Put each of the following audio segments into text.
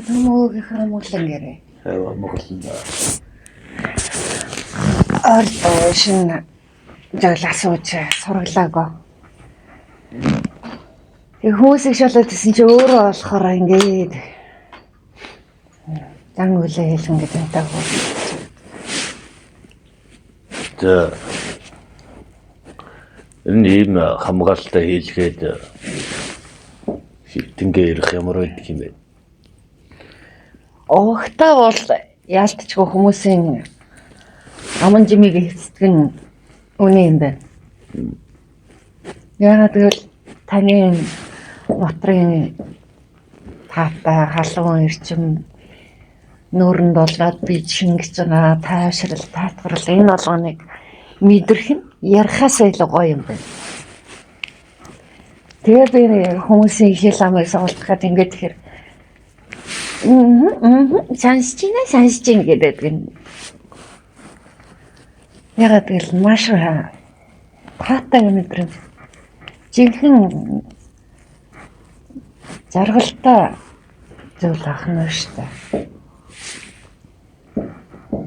Мөөгийнхээ мөглөнгэрээ. Моглон. Ордошин жагласууч сургалаагаа. Тэг хүмүүсийг шалаад исэн чи өөрөө болохоор ингээд дан үлээ хэлэн гэдэг юм таа. Энэ ийм хамгаалалтаа хийлгээд хитэнгээ ирэх ямар байдаг юм бэ? Огтаа бол яалтчгүй хүмүүсийн аман жимийг хэвцдэг нь үнэ юм байна. Яагаад гэвэл таны мотрын таатай халуун эрчим нүүрэнд болоод би шингэж байгаа тайвшрал таатгарал энэ болгоныг мэдрэх нь ярихаас илүү гоё юм байна. Тэгээ би хүмүүсийн хэл амыг суулгахад ингэж тэгэхээр сансч ин гэдэг юм. Ягаад гэвэл маш таатай мэдрэмж жинхэнэ жаргалтай зүйл ахна шүү дээ.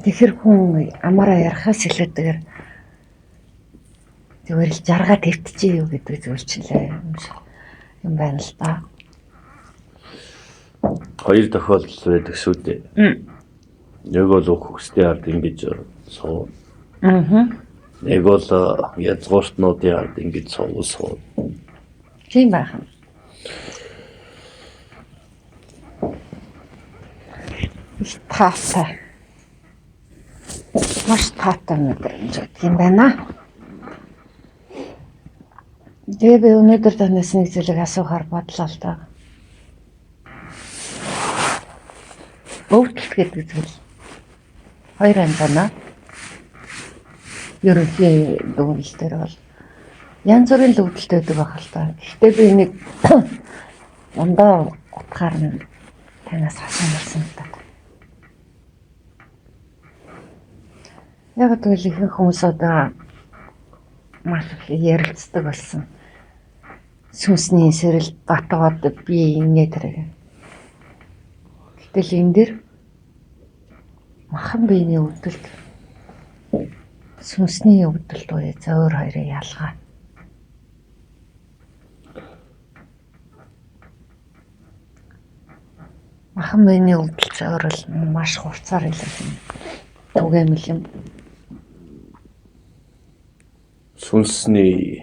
Тэгэхээр хүн амаараа ярахаас илүүтэйгээр зүгээр л жаргаа твтчихээ юу гэдэг зүйл чинь юм байна л да. Хоёр тохиолдол байдаг шүү дээ. Нэг бол хөхстэй ард ингэж суу. Нэг бол язгууртнуудын ард ингэж суу. Тийм байна. Таатай. Маш таатай мэдрэмж гэдэг юм байна. Тэгээ би өнөөдөр танаас нэг зүйлийг асуухаар бодлоо л доо. Өвдөлт гэдэг зүйл хоёр ангана. Ерөнхий дүгнэлт дээр бол янз бүрийн өвдөлт байдаг байх л та. Гэхдээ би нэг ундаа утгаар нь танаас асуумарсан л та. Яг л ихэнх хүмүүс одоо маш ярилцдаг болсон. Сүнсний сэрэл батгаад би ингэ тэрэг. Гэтэл энэ дэр махан биений өвдөлт сүнсний өвдөлт үе зөөр хоёрын ялгаа. Махан биений өвдөлт зөөрөл маш хурцаар илэрх юм. Түгээмэл юм. Сүнсний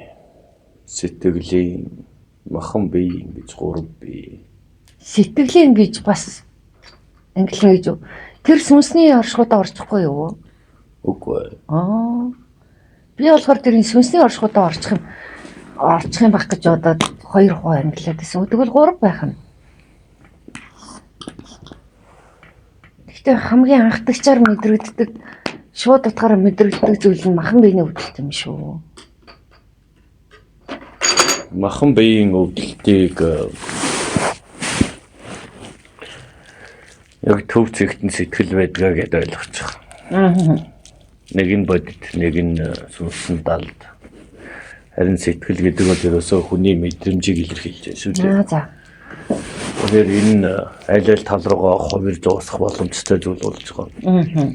сэтгэлийн махан бие гэж 3 бие. Сэтгэлийн гэж бас англиар гэж тэр сүнсний оршихуудаа орчихгүй юу? Үгүй. Би болохоор тэрний сүнсний оршихуудаа орчих юм байх гэж бодоод 2 хувь англиад гэсэн. Тэгвэл 3 байх нь. Гэхдээ хамгийн анхдагчаар мэдрэгддэг шууд утгаараа мэдрэгддэг зүйл нь махан биений өвдөлт юм шүү. Махан биеийн өвдөлтийг яг төв зэгтэн сэтгэл байдгаа гэдээ ойлгочих. Нэг нь бодит, нэг нь сүнсэн далд. Харин сэтгэл гэдэг бол ерөөсөө хүний мэдрэмжийг илэрхийлж байна шүү дээ. За. Тэгэхээр энэ аль тал руугаа хувирж уусах боломжтой зүйл болж байгаа.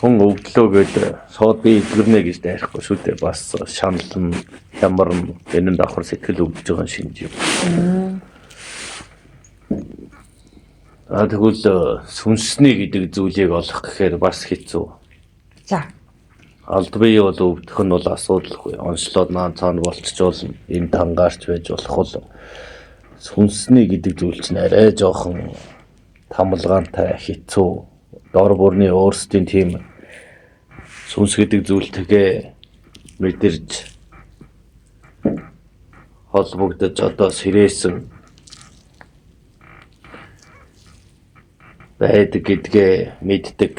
Хүн өвдлөө гэдэг сууд би эдгэрнэ гэж дайрахгүй шүү дээ. Бас шаналн, хямарн энэ давхар сэтгэл өвдөж байгаа шинж юм. Тэгвэл сүнсний гэдэг зүйлийг олох гэхээр бас хэцүү. За. Алд бие бол өвдөх нь бол асуудалгүй. Онцлоод наан цаана болчихжуулна. Энэ тангаарч байж болох бол сүнсний гэдэг зүйл чинь арай жоохон тамалгаантай хэцүү. Дор бүрний өөрсдийн тийм сүнс гэдэг зүйлтэйгээ мэдэрч холбогдож одоо сэрээсэн байдаг гэдгээ мэддэг.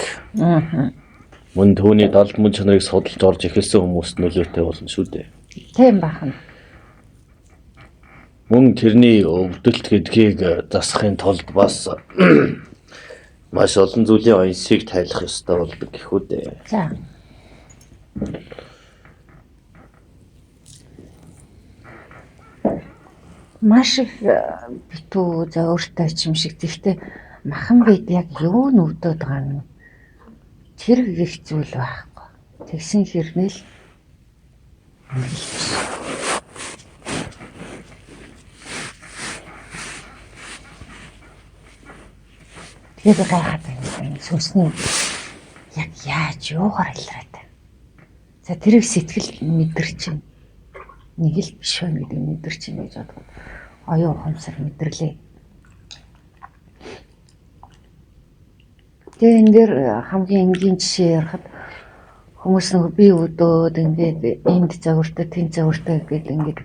Мөн түүний далд мөн чанарыг судалж орж эхэлсэн хүмүүст нөлөөтэй болно шүү дээ. Тийм байна. Мөн тэрний өвдөлт гэдгийг засахын тулд бас маш олон зүйлийн онцыг тайлах ёстой болдог гэх үү дээ. За. Маш их битүү за өөртөө ч юм шиг. Тэгтээ махан бид яг юу нүгдээд байгаа нь тэр их зүйл байхгүй. Тэгсэн хэрнээл тэгээд гайхаад байна. Сүнсний яг яаж юугаар илрээд байна. За тэрийг сэтгэл мэдэрч чинь нэг л биш байна гэдэг мэдэрч чинь гэж бодгоо. Оюун ухамсар мэдэрлээ. Тэгээ энэ дээр хамгийн энгийн жишээ ярихад хүмүүс нэг бие өдөөд ингээд энд загвартай тэнд загвартай гэдэг ингээд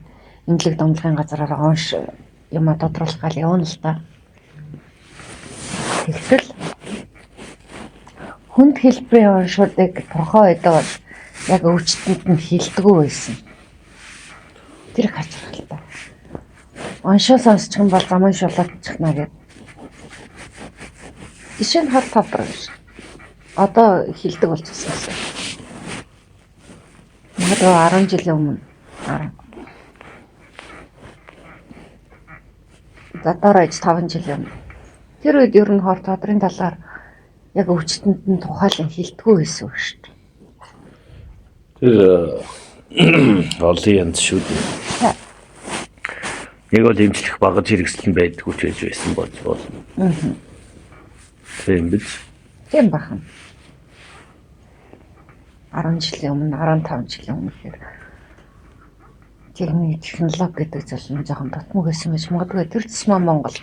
имлэг домлогын газараар онш юм тодруулах гал явна л та. Тэгтэл хүнд хэлбэрийн оншуудыг турхаа өдөө яг өвчтөнд нь хилдэггүй байсан. Тэр харж байгаа л та. Оншоо сонсчих юм бол замын шулаатчихна гэдэг. Жишээ нь хол тавдраг ш. Одоо хилдэг болчихсон. Магадгүй 10 жилийн өмнө. За дараач 5 жилийн өмнө. Тэр үед ер нь хор тодрын талаар яг өвчтөнд нь тухайлан хилдэггүй байсан шүү дээ. Тэр олон янз шүү дээ. Нэг бол эмчлэх багаж хэрэгсэл нь байдгүй ч байж байсан болно. Тийм биз? Тийм бахан. 10 жилийн өмнө 15 жилийн өмнө хэр техник технологи гэдэг зүйл нь жоохон дотмог байсан гэж магадгүй тэр тусмаа Монгол.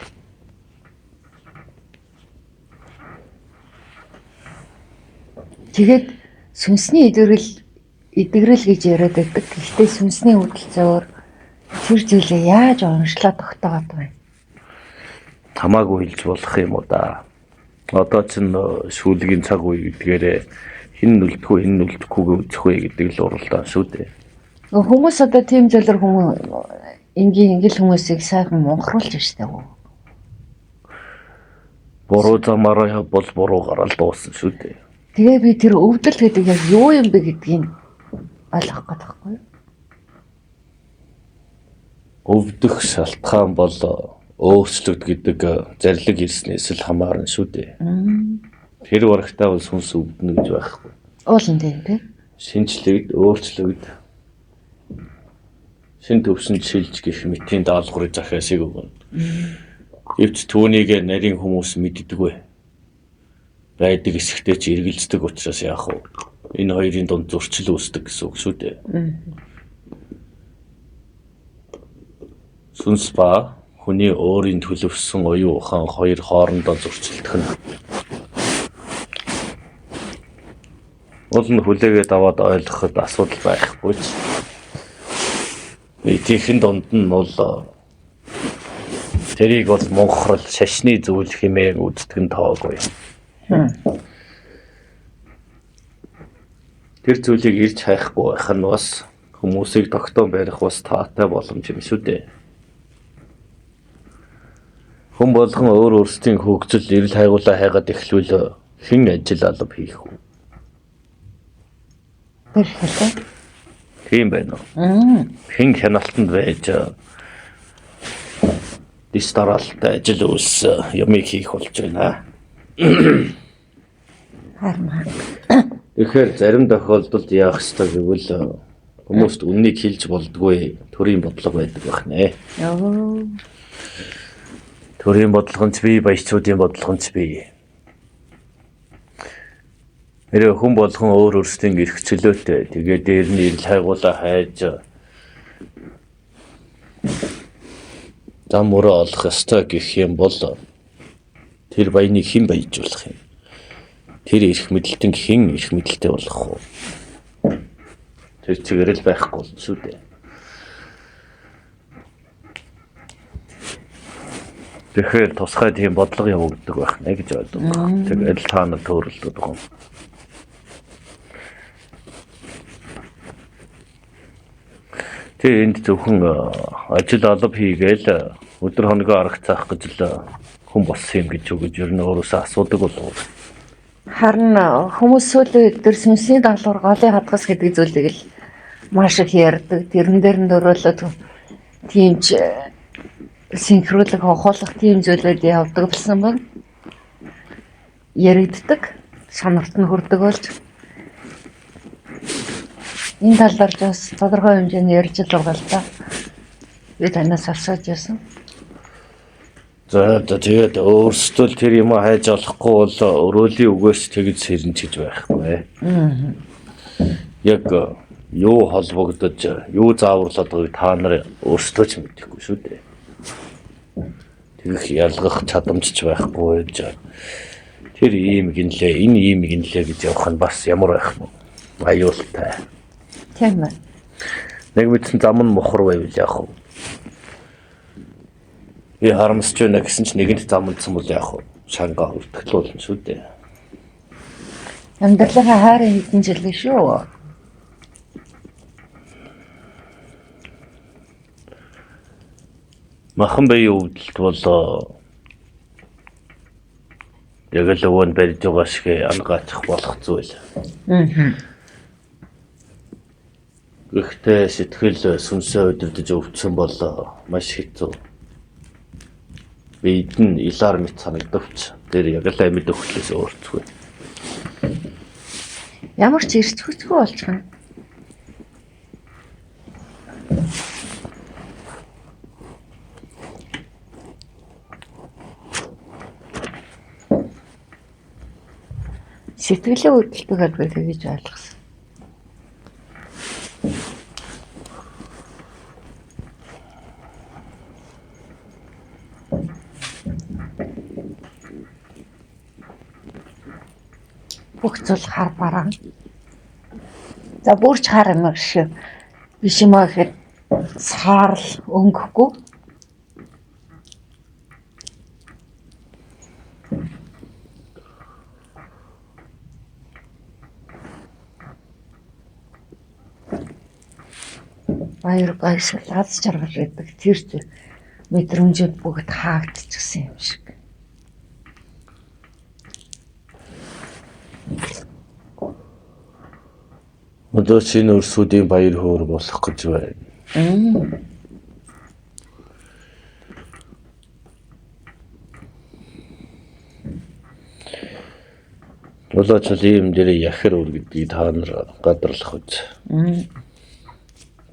Тэгээд сүнсний эдгэрэл гэж яриад байдаг. Гэхдээ сүнсний хөдөлцөөр тэр зүйлээ яаж онцлоод тогтоогод байна? Хамаагүй хэлж болох юм уу да. Одоо ч шүүлгийн цаг үе гэдгээрээ хин нүлдэхгүй хин нүлдэхгүйгээ үзэх вэ гэдэг л уралдаан шүү дээ. Хүмүүс одоо тийм зүйлэр хүмүүс ингээл хүмүүсийг сайхан монхруулж штэ. Буруу замаараа бол буруугаар л дууссан шүү дээ. Тэгээ би тэр өвдөл гэдэг яг юу юм бэ гэдгийг ойлгох гээд байхгүй юу? Өвдөх шалтгаан бол өөрчлөлт гэдэг зарлиг ирснээс л хамаарна шүү дээ. Тэр барагтаа бол сүнс өвднө гэж байхгүй. Уулын дээр тий. Шинжлэгд, өөрчлөгд. Шин төвшөнд шилж гэх мэтийн даалгаврыг захиасыг өгнө. Гэвч түүнийг нарийн хүмүүс мэддэггүй. Байдаг эсхтэй ч эргэлздэг учраас яах вэ? Энэ хоёрын дунд зурчил үүсдэг гэсэн үг шүү дээ. Сүнс ба хүний өөрийн төлөвсөн оюун ухаан хоёр хоорондоо зурчилдох нь. Уул нь хүлээгээд аваад ойлгоход асуудал байхгүй ч. Эдийн дунд нь бол тэрийг бол монхрол шашны зүйл хэмээн үздэг нь тоогүй. Тэр зүйлийг ирж хайхгүй байх нь бас хүмүүсийг тогтоон барих бас таатай боломж юм шүү дээ. Хүн болгон өөр өөрсдийн хөгжил эрэл хайгуулаа хайгаад эхлүүл хэн ажил алба хийх вэ? Тийм байна уу? Хэн хяналтанд байж дистаралтай ажил үйлс юмыг хийх болж байна. Харин. Тэгэхээр зарим тохиолдолд яах ёстой гэвэл хүмүүст үннийг хэлж болдгүй төрийн бодлого байдаг байх нэ. Төрийн бодлого нь бий, баячуудын бодлого нь бий. Нэр хүн болгон өөр өөрсдийн эрх чөлөөтэй. Тэгээд дээр нь ирэл хайгуулаа хайж зам мөрөө олох ёстой гэх юм бол тэр баяныг хэн баяжуулах юм? Тэр эрх мэдэлтэн хэн эрх мэдэлтэй болох вэ? Тэр чигээр л байхгүй болно шүү дээ. Тэгэхээр тусгай тийм бодлого явагддаг байх нэ гэж ойлгоо. Тэгээд та нар төөрөлдөг юм. Тэгээ энд зөвхөн ажил алба хийгээл өдөр хоногоо арга цаах гэж л хүн болсон юм гэж үгэж ер нь өөрөөсөө асуудаг болов. Харин хүмүүс сүүлийн өдөр сүнсний даалгавар голын хадгас гэдэг зүйлийг л маш их ярьдаг. Тэрэн дээр нь дөрөөлөд тийм ч синхруулах хохолох тийм зүйлүүд явдаг болсон бол яригддаг, сонорт нь хүрдэг болж энэ талаар бас тодорхой хэмжээний ярьж байгаа л да. Би танаас асууж байсан. За тэгээд өөрсдөө тэр юм хайж олохгүй бол өрөөлийн үгээс тэгж сэрнэ гэж байхгүй. Яг юу холбогдож, юу зааварлаад байгааг та нар өөрсдөө ч мэдэхгүй шүү дээ. Тэгэх ялгах чадамжч байхгүй гэж. Тэр ийм гинлээ, энэ ийм гинлээ гэж явах нь бас ямар байх вэ? Аюултай. Тийм ээ. Нэг мэдсэн зам нь мохор байвал яах вэ? Би харамсаж байна гэсэн чинь нэгэнд замдсан бол яах вэ? Шангаа өвтгөлүүлнэ шүү дээ. Амьдралынхаа хайрын хэдэн жил шүү. Махан бие өвдөлт бол яг л өвөн барьж байгаа шиг ангаачих болох зүйл. Гэхдээ сэтгэл сүнсээ өдөрдөж өвдсөн бол маш хэцүү. Бид нь илаар мэт санагдавч тэр яг л амьд өхлөөс өөрчлөхгүй. Ямар ч ирч хүчгүй болчих юм. Сэтгэлийн үүдэлтэйгээр би тэгж ойлгосон. Бүх зүйл хар бараа. За бүрч хар юм шиг биш юм аа гэхэд саарл өнгөхгүй. Баяр баясгал аз жаргал гэдэг тэр мэдрэмжүүд бүгд хаагдчихсан юм шиг. Одоо шинэ өрсүүдийн баяр хөөр болох гэж байна. Болооч л ийм дээр яхэр үр гэдгийг та нар гадарлах үз.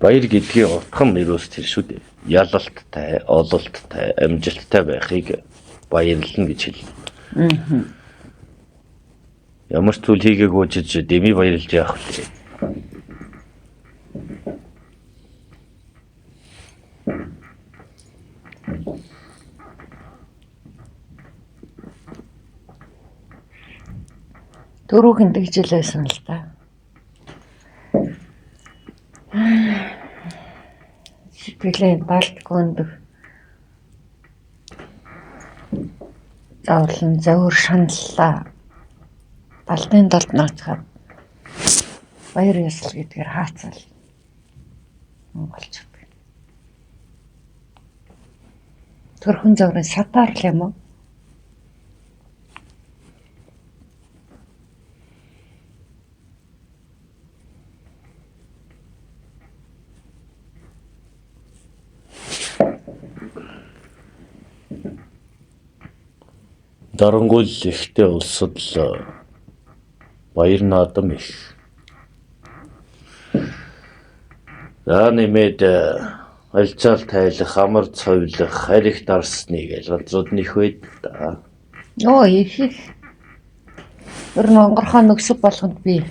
Баяр гэдгийн утга нь юус тэр шүү дээ. Ялалттай, ололттой, амжилттай байхыг баярлна гэж хэлнэ. Ямар ч зүйл хийгээгүй ч дэми баярлж яах вэ? Дөрөвхөн тэгжилсэн л да. Сэтгэлийн балтгонд заавал зөөр шаналлаа. Балтын долд наацгаад баяр ёслол гэдгээр хаацал болчихдог. Төрхөн зөөрийн сатаар л юм уу? Дарангуул ихтэй улсад л баяр наадам их. За нэмээд альчаал тайлах, амар цовлох, харих дарсныг газрууд нэх байдаг да. Оо их. Тэр онгорхоо нөгсөв болгонд би.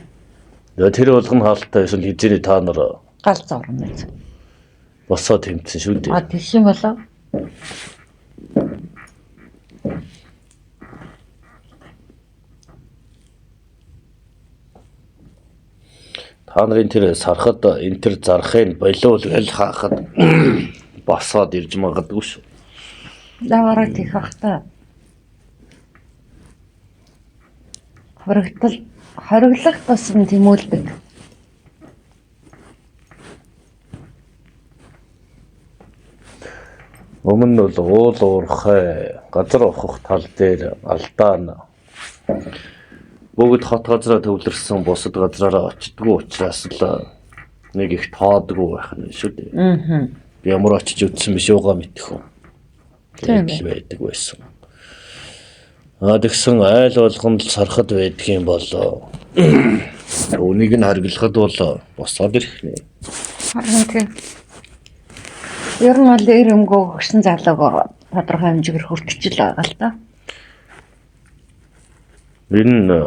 Тэр болгон хаалттай эсвэл хизээний та нар Гал зурна. босоод тэмцэн шүү дээ. А тийш юм болоо. Та нарын тэр сархад энэ тэр зархыг болов л хаахад босоод ирж магадгүй шүү. Даваараа тийх ахта. Хориглох тусам тэмүүлдэг. Өмнө нь бол уул уурхай газар ухах тал дээр алдаа нь бүгд хот газараа төвлөрсөн бусад газараараа очдгоо учраас л нэг их тоодгүй байх нь шүү дээ. Би ямар очиж үтсэн биш уугаа мэдэх үү. Тийм байдаг байсан. Тэгсэн айл болгонд л сархад байдаг юм болоо. Үүнийг нь харгалахад бол босоод ирэх нэ. Харин тийм. Ер нь бол ирэмгөө өгсөн залууг тодорхой хэмжээгээр хүртэж л байгаа л да. Энэ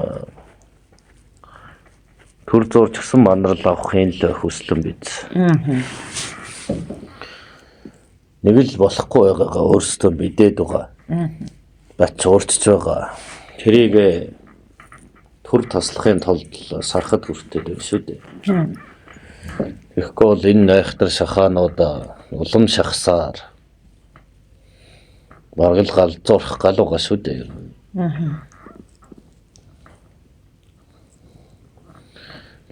төр зурч гсэн манарл авахын л хүслэн биз. Нэг л болохгүй байгаагаа өөрсдөө мэдээд байгаа. Бач уурчж байгаа. Тэрийг төр таслахын тулд сархад хүртээд байна шүү дээ. Тэгэхгүй бол энэ найхтар шахаанууд улам шахсаар баргал галзуурах галуугаа шүү дээ.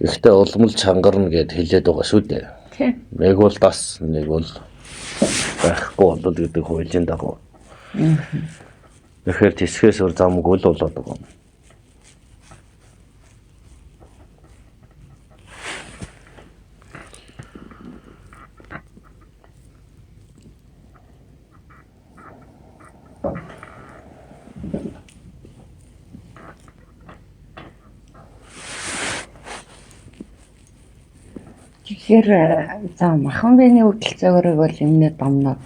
Ихтэй улмал чангарна гэд хэлээд байгаа шүү дээ. Нэг бол дас, нэг бол байхгүй болол гэдэг хуулийн дагуу. Тэгэхээр тисгээс өр замгүй л болоод байгаа юм. Тэгэхээр за махан биений хөдөлцөөгөрөг бол өмнөд домнод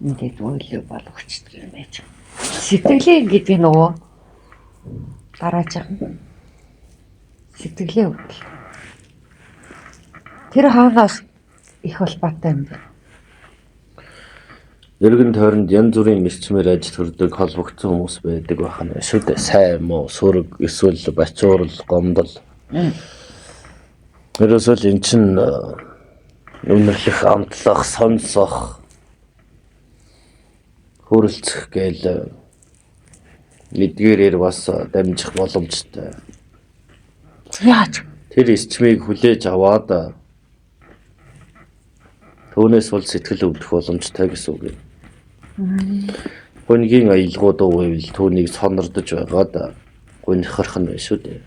ингээд үйлээ болгочдөг юм байж. Сэтгэлээ гэдэг нь нөгөө дарааж байгаа. Сэтгэлээ хөдөл. Тэр хаанаас их холбоотой юм бэ? Эргэн тойронд янз бүрийн эрчмээр аж төрдөг холбогдсон хүмүүс байдаг байна шүү дээ. Сайн муу, сүрэг, эсвэл бачуурал, гомдол. Ерөөсөл эн чин үнэрлэх, амтлах, сонсох, хөрөлцөх гээл эдгээрээр бас дамжих боломжтой. Яаж? Тэр эрчмийг хүлээж аваад түүнээс бол сэтгэл өвдөх боломжтой гэсэн үг юм. Гүнгийн аялгууд үйл түүнийг сонирдож байгаад гүнхэрх нь байна шүү дээ.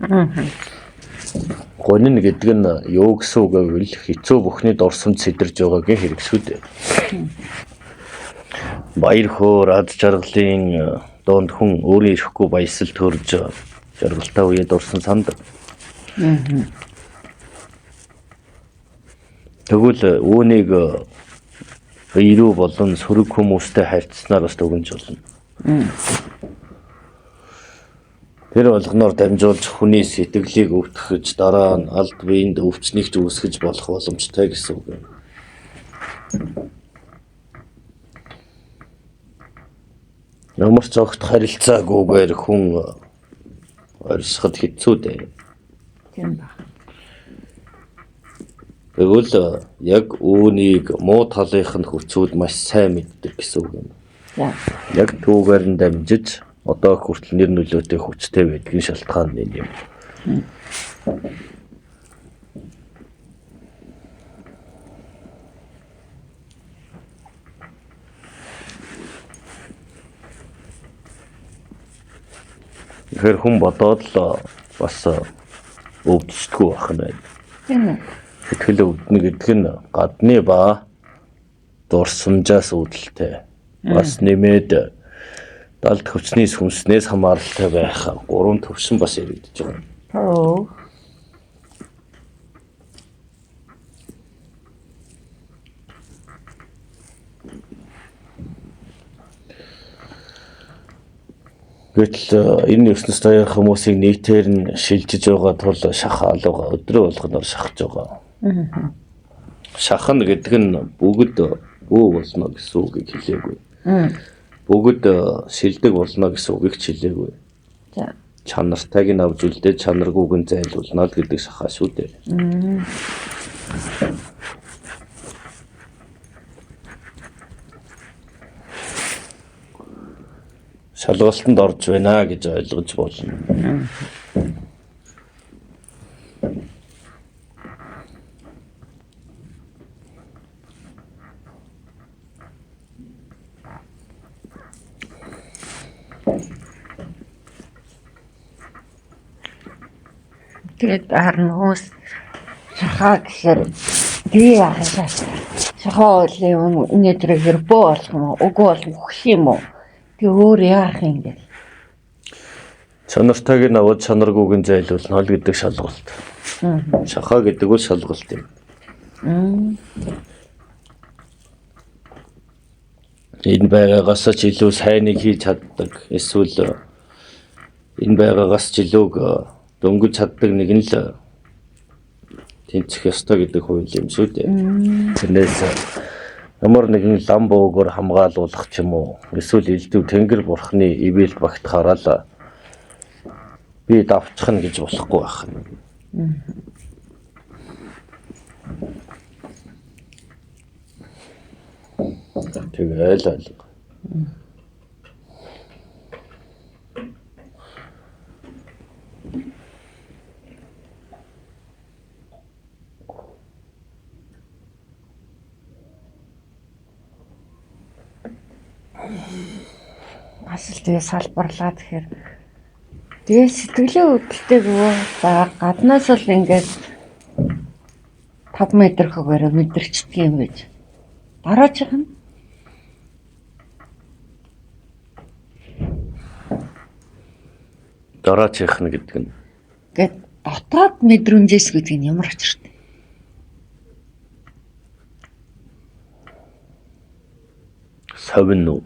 Гонин гэдэг нь юу гэсэн үг гэвэл хэцүү бүхний дорсомд сэтэрж байгаагийн хэрэг шүү дээ. Баяр хөөр ад жаргалын доонд хүн өөрийн ирэхгүй баясал төрж жаргалтай үеэд орсон санд. Тэгвэл үүнийг ирүү болон сөрөг хүмүүстэй харьцснаар бас дүгнж болно. Тэр болгоноор дамжуулж хүний сэтгэлийг өвтгөхөж дараа нь алд биеинд өвчнөгч үүсгэж болох боломжтой гэсэн үг юм. Ямар ч огт харилцаагүйгээр хүн оршиход хэцүү дээ. Тийм ба. Тэгвэл яг үүнийг муу талынх нь хүчүүд маш сайн мэддэг гэсэн үг юм. Яг түүгээр нь дамжиж одоо хүртэл нэр нөлөөтэй хүчтэй байдгийн шалтгаан нь юм. Тэгэхээр хүн бодоод л бас өвдсдөггүй байх нь байна. Тийм үү. Сэтгэл өвднө гэдэг нь гадны ба дурсамжаас үүдэлтэй. Бас нэмээд далд хүчний сүнснээс хамааралтай байх гурван төвшин бас яригдж байгаа. Оо. Гэтэл энэ ертөнцийн даяар хүмүүсийг нийтээр нь шилжиж байгаа тул шахаалга өдрөө болгоноор шахаж байгаа. Шахна гэдэг нь бүгд бүү болно гэсэн үгийг хэлээгүй. Бүгд шилдэг болно гэсэн үгийг хэлээгүй. За. Чанартайг нь авч үлдээд чанаргүйг нь зайлуулна л гэдэг шахаа шүү дээ. Шалгалтанд орж байна гэж ойлгож болно. Тэгээд харин хүмүүс шахаа гэхээр би яах вэ? Шахаа өнөөдөр бөө болох юм уу? Үгүй бол өгөх юм уу? Тэг өөр яах юм бэ? Чанартайг нь аваад чанаргүйг нь зайлуулна хол гэдэг шалгалт. Шахаа гэдэг бол шалгалт юм. Энэ байгаагаас ч илүү сайныг хийж чаддаг. Эсвэл энэ байгаагаас ч илүү дөнгөж чаддаг нэг нь л тэнцэх ёстой гэдэг хууль юм шүү дээ. Тэрнээс ямар нэгэн лам боогоор хамгаалуулах ч юм уу эсвэл элдв тэнгэр бурхны ивэл багтахаараа л би давчхна гэж болохгүй байх. Тэгэл алга. Бас л тэгээ салбарлаа тэгэхээр тэгээ сэтгэлийн үүдэлтэйгөө за гаднаас л ингээд 5 метр хөгөөрөө мэдэрчдэг юм байж. Дараачих нь Дараачих нь гэдэг нь гээд дотоод мэдрэмжээс гэдэг нь ямар очиртай. совин уу?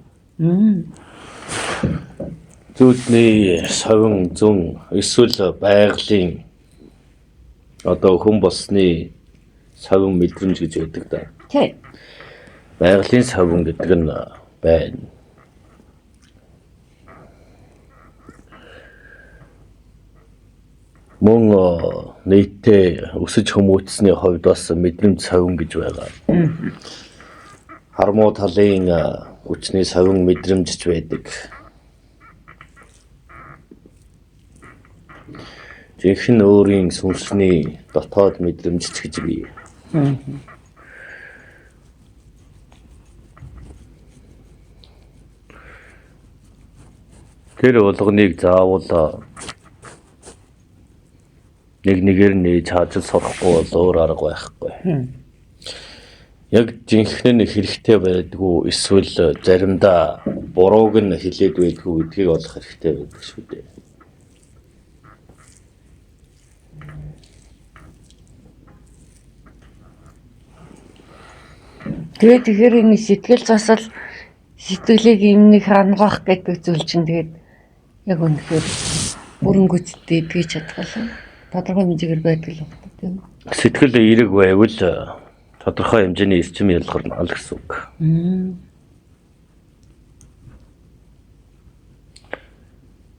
Зүудний совин зүүн эсвэл байгалийн одоо хүн болсны совин мэдрэмж гэж байдаг да. Тий. Байгалийн совин гэдэг нь байна. Мөн нийтээ өсөж хүмүүцсний хувьд бас мэдрэмж совин гэж байгаа. Хармуу талын хүчний совин мэдрэмжч байдаг. Жинхэнэ өөрийн сүнсний дотоод мэдрэмжч гэж бий. Тэр болгоныг заавал нэг нэгээр нь чаажил сурахгүй бол өөр арга байхгүй. Яг жинхэнэ нь хэрэгтэй байдгүй эсвэл заримдаа бурууг нь хэлээд байдгүй гэдгийг олох хэрэгтэй байдаг шүү дээ. Тэгээд тэгэхээр энэ сэтгэл засал сэтгэлийг юмнийх ангах гэдэг зүйл чинь тэгээд яг үнэхээр бүрэнгүцтэй идэж чадхалаа. Тодорхой хэмжээгээр байдаг л байна тийм. Сэтгэл эерэг байвал тодорхой хэмжээний эрчим ялгарна л гэсэн үг.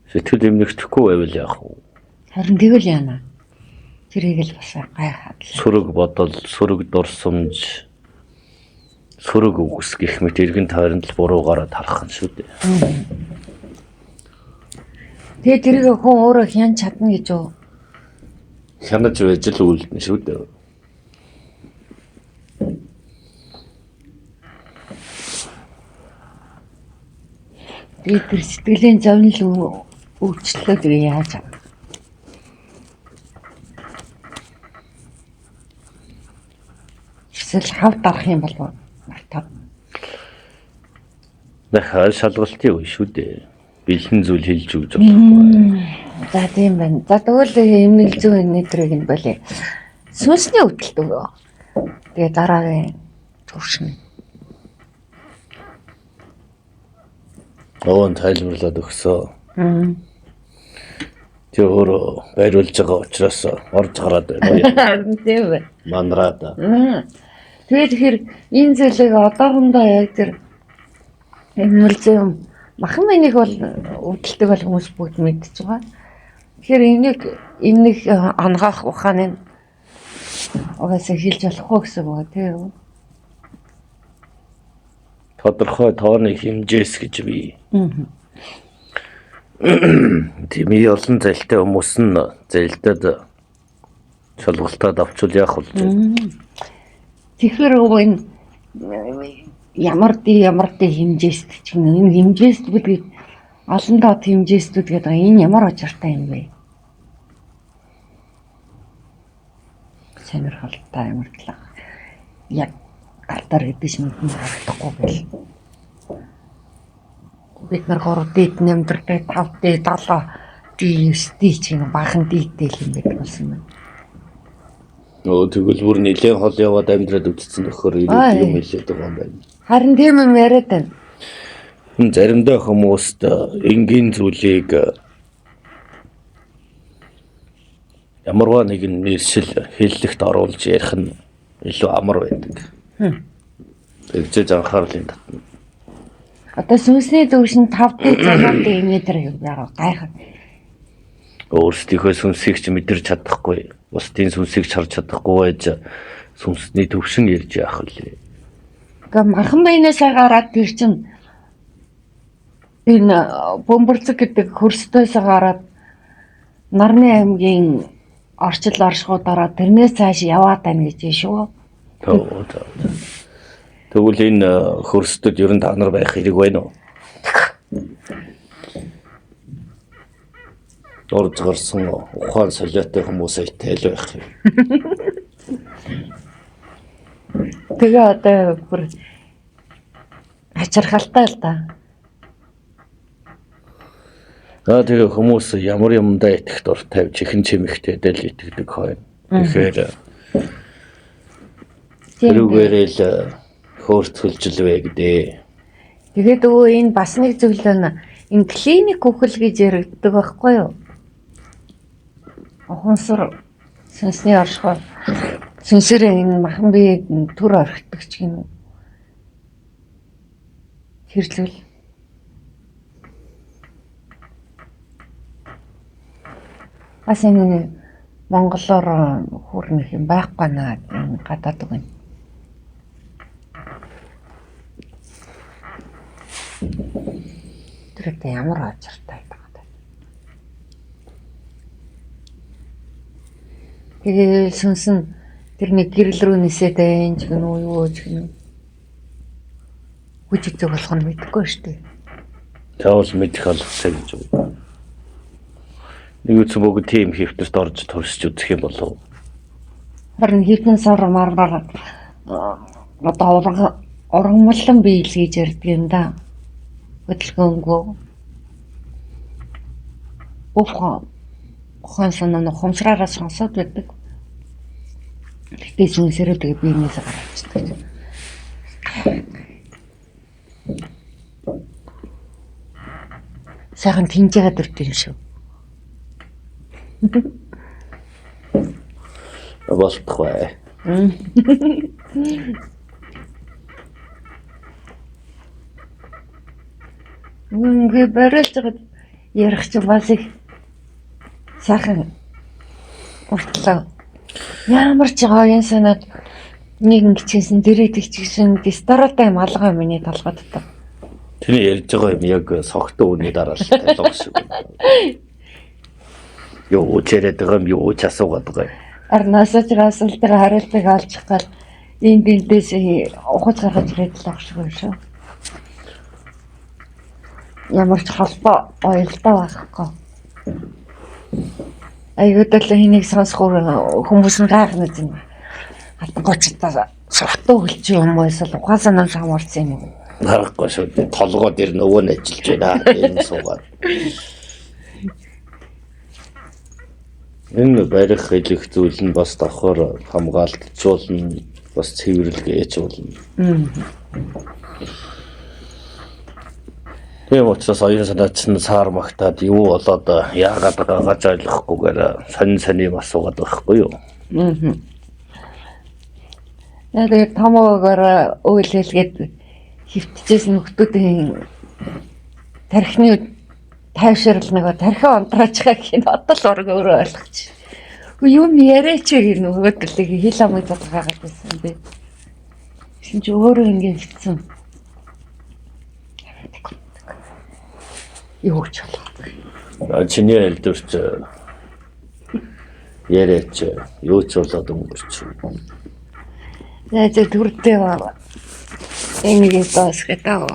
Сэтгэл эмнэгдэхгүй байвал яах вэ? Харин тэгвэл яана. Тэрийг л бас гайхаад. Сүрэг бодол, сүрэг дурсамж, сүрэг үгс гэх мэт эргэн тойронд л буруугаараа тарах нь шүү дээ. Тэгээ тэрийг хүн өөрөө хянаж чадна гэж үү? Хянаж байж л үлдэн шүү дээ. Тэгээ тэр сэтгэлийн зовнил өөрчлөлөө тэгээ яаж авах? Эсвэл хавд арах юм бол мартаа. Дахиад шалгалтын үе шүү дээ. Бэлэн зүйл хэлж өгч болохгүй. За тийм байна. За тэгвэл эмнэл зүүн нэтрийг нь болъё. Сүнсний өвдөлт өгөө. Тэгээ дараагийн төвшин. Оон тайлбарлаад өгсөө. Тэ өөрөө байруулж байгаа учраас орж гараад байна. Тийм байна. Манраад. Тэгэхээр энэ зүйлийг одоохондоо яг тэр эмнэл зүүн махан мэнийг бол өвдөлтөг бол хүмүүс бүгд мэдж байгаа. Тэгэхээр энийг ангаах ухааны угаасаа хэлж болохгүй гэсэн үг тийм. Тодорхой тооны хэмжээс гэж бий. Тийм олон зайлтай хүмүүс нь зайлтад шалгалтад авчвал яах вэ? Тэгэхээр энэ ямар хэмжээст ч юм энэ хэмжээст бүдгийг олон доод хэмжээстүүд гэдэг энэ ямар очиртай юм бэ? Сонирхолтой юмрлаа. Яг галтаар идэж мэдэн харагдахгүй гэл. Бид нар 3 дээд нэмдэртэй 5 дээд 7 ди 9 ди чинь бахан дийдэл юм байдаг болсон байна. Тэгвэл бүр нэлээд хол яваад амьдраад үтцсэн нөхөр ирээд юм хэлээд байгаа юм байна. Харин тийм юм яриад байна. Заримдаа хүмүүст энгийн зүйлийг ямарваа нэгэн нийслэл хэллэгт оруулж ярих нь илүү амар байдаг. Тэгж анхаарлын татна. Одоо сүнсний дүүшин 5 дээд 6 дээд метр яваа гайхав. Өөрсдийнхөө сүнсийг ч мэдэрч чадахгүй, бусдын сүнсийг харж чадахгүй байж сүнсний төвшин ярьж яах вэ? Гэхдээ мархан байнасаа гараад тэр чин энэ бөмбөрцөг гэдэг хөрстөөс гараад Нарны аймгийн орчил оршихуудаараа тэрнээс цааш яваад байна гэж шүү. Тэгвэл энэ хөрсдөд ер нь та нар байх хэрэг байна уу? Орж гарсан ухаан солиотой хүмүүс айтай л байх юм. Тэгээ одоо бүр ачаархалтай л да. Тэгээ хүмүүс ямар юмдаа итгэх дуртай чихэн чимэгтэй дэл итгэдэг хойно. Тэгэхээр тэрүүгээрэл хөөрцөлжлвэ гэдэг. Тэгээд энэ бас нэг зүйл байна. Энэ клиник үхэл гэж яригддаг байхгүй юу? Ухамсар сүнсний оршихоор сүнсээр энэ махан биеийг төр орхидог ч юм уу? Хэрлүүл. Бас энэ монголоор хүрнэх юм байхгүй наа энэ гадаад үг. Тэрэгтэй ямар очиртай байдаг. Тэгээ сүнс нь тэрний гэрэл рүү нисээд байна ч гэнэ үү юу ч гэнэ. Хүч зүг болох нь мэдэхгүй шүү дээ. Заавал мэдэх алхасаа гэж байна. Нэг үсэн бүгд тийм хөвтөст орж туршиж үзэх юм болов. Харин хитэн сар мармар одоо ургамлан биел гэж ярьдаг юм да. Хөдөлгөөнгөө ухаан санаа ухамсараараа сонсоод байдаг. Тэгтээ сүнсээрээ тэгээ биенээсээ гарчдаг. Сайхан тэнцээгээд дуртай юм шүү. Болтгой. Үнгээ барилж байгаа ярих чинь бас их сайхан уртлаа. Ямар ч гоён санаад нэг ингэжсэн дэрээд ихчихсэн дистаратай юм алгаа миний толгойд та. Тэний ярьж байгаа юм яг согтуу үний дараа л талах шиг. Юу чирээд байгаа юм юу ч асуугаад байгаа юм. Арнасаж расалдаг хариултыг олчих гал энд эндээс ухаж гаргаж ирээд л ах шиг байна шүү. Ямар ч холбоо ойлтоо байхгүй. Айгуудаа хэнийг сонсохоор хүмүүс нь гайхна юм. Хатангуйчдаа согтуу хөлч юм байсал ухаан санаа самуурсан юм. Харахгүй шүү. Толгой дээр нөгөө нь ажиллаж байна. Энэ суугаад. Энэ барих хэлэх зүйл нь бас давхар хамгаалтжуулна, бас цэвэрлэгээж болно. Тийм учраас оюун санаач нь саар магтаад юу болоод яагаад байгаагаа ойлгохгүйгээр сонин асуугаад байхгүй юу? Яг томоогоор үйл хэлгээд хөвтчихсэн нөхдүүдийн тархины тайвшрал нөгөө тархиа унтрааж байгаа гэх нь одоо л өөрөө ойлгоч. Юу юм яриач гэх нөгөөдөлийг хил амыг бодгаагаад байсан бэ. Шинж өөрөө ингэ хитсэн. Юу ч болоо. Чиний элдвэрч яриач юу ч болоод өнгөрч. Яаж төрдөө энийг доосгоо.